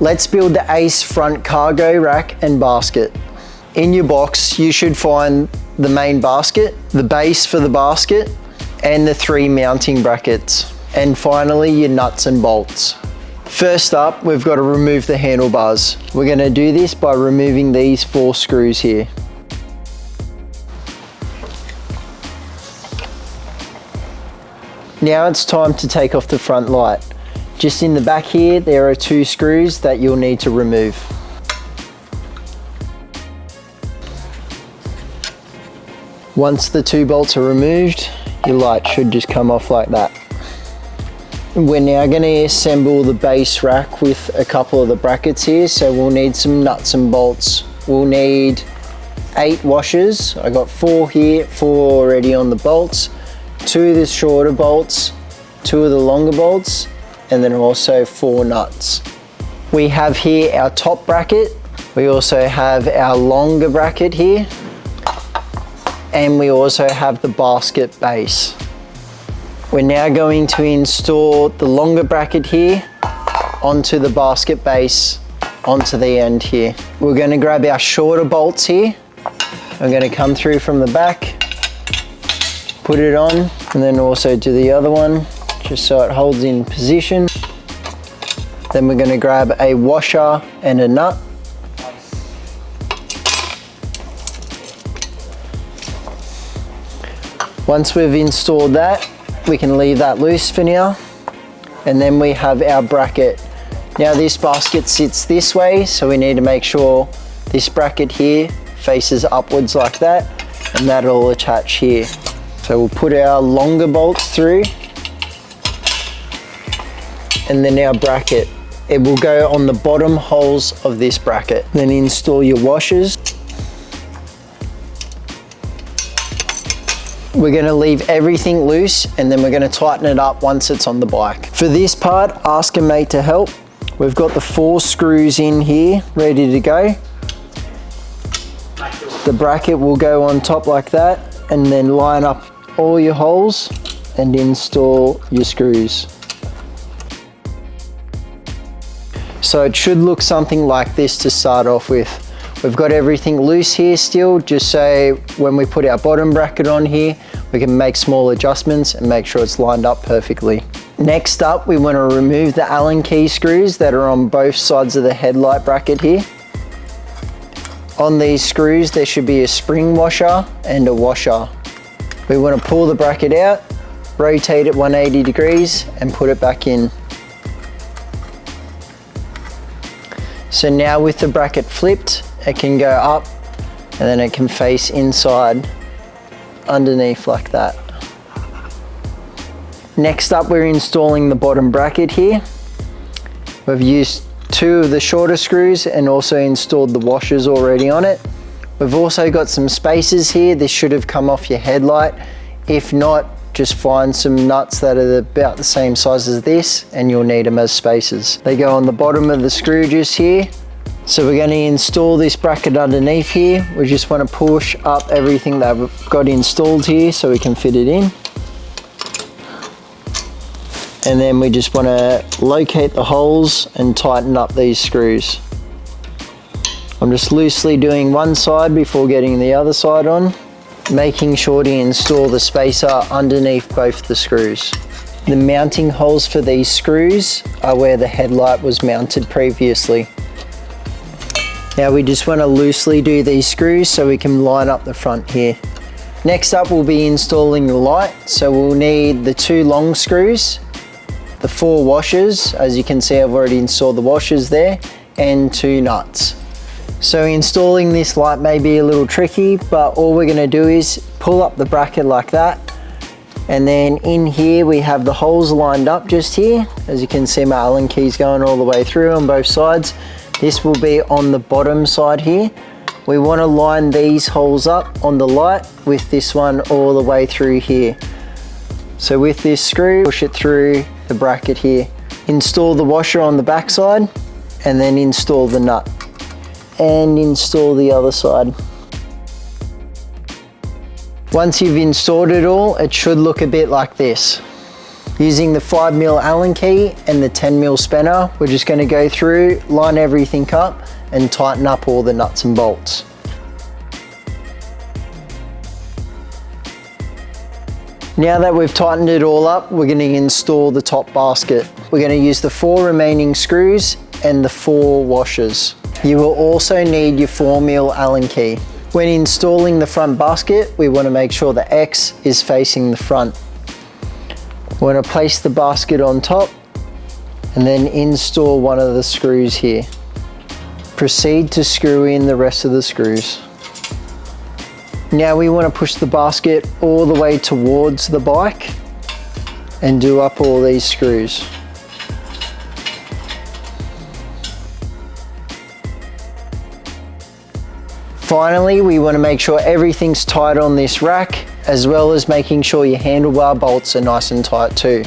Let's build the Ace front cargo rack and basket. In your box, you should find the main basket, the base for the basket, and the 3 mounting brackets. And finally, your nuts and bolts. First up, we've got to remove the handlebars. We're going to do this by removing these 4 screws here. Now it's time to take off the front light. Just in the back here, there are 2 screws that you'll need to remove. Once the 2 bolts are removed, your light should just come off like that. We're now going to assemble the base rack with a couple of the brackets here, so we'll need some nuts and bolts. We'll need 8 washers. I got 4 here, 4 already on the bolts, 2 of the shorter bolts, 2 of the longer bolts, and then also 4 nuts. We have here our top bracket. We also have our longer bracket here, and we also have the basket base. We're now going to install the longer bracket here onto the basket base onto the end here. We're going to grab our shorter bolts here. I'm going to come through from the back, put it on, and then also do the other one just so it holds in position. Then we're going to grab a washer and a nut. Once we've installed that, we can leave that loose for now. And then we have our bracket. Now this basket sits this way, so we need to make sure this bracket here faces upwards like that, and that'll attach here. So we'll put our longer bolts through, and then our bracket. It will go on the bottom holes of this bracket. Then install your washers. We're going to leave everything loose, and then we're going to tighten it up once it's on the bike. For this part, ask a mate to help. We've got the 4 screws in here ready to go. The bracket will go on top like that, and then line up all your holes and install your screws. So it should look something like this to start off with. We've got everything loose here still, just so when we put our bottom bracket on here, we can make small adjustments and make sure it's lined up perfectly. Next up, we want to remove the Allen key screws that are on both sides of the headlight bracket here. On these screws, there should be a spring washer and a washer. We want to pull the bracket out, rotate it 180 degrees and put it back in. So now with the bracket flipped, it can go up and then it can face inside underneath like that. Next up, we're installing the bottom bracket here. We've used 2 of the shorter screws and also installed the washers already on it. We've also got some spacers here. This should have come off your headlight. If not, just find some nuts that are about the same size as this and you'll need them as spacers. They go on the bottom of the screw just here. So we're going to install this bracket underneath here. We just want to push up everything that we've got installed here so we can fit it in. And then we just want to locate the holes and tighten up these screws. I'm just loosely doing one side before getting the other side on, making sure to install the spacer underneath both the screws. The mounting holes for these screws are where the headlight was mounted previously. Now we just want to loosely do these screws so we can line up the front here. Next up, we'll be installing the light. So we'll need the 2 long screws, the 4 washers. As you can see, I've already installed the washers there, and 2 nuts. So installing this light may be a little tricky, but all we're going to do is pull up the bracket like that. And then in here, we have the holes lined up just here. As you can see, my Allen key's going all the way through on both sides. This will be on the bottom side here. We want to line these holes up on the light with this one all the way through here. So with this screw, push it through the bracket here. Install the washer on the back side and then install the nut. And install the other side. Once you've installed it all, it should look a bit like this. Using the 5mm Allen key and the 10mm spanner, we're just going to go through, line everything up and tighten up all the nuts and bolts. Now that we've tightened it all up, we're going to install the top basket. We're going to use the 4 remaining screws and the 4 washers. You will also need your 4mm Allen key. When installing the front basket, we want to make sure the X is facing the front. We're going to place the basket on top and then install one of the screws here. Proceed to screw in the rest of the screws. Now we want to push the basket all the way towards the bike and do up all these screws. Finally, we want to make sure everything's tight on this rack, as well as making sure your handlebar bolts are nice and tight too.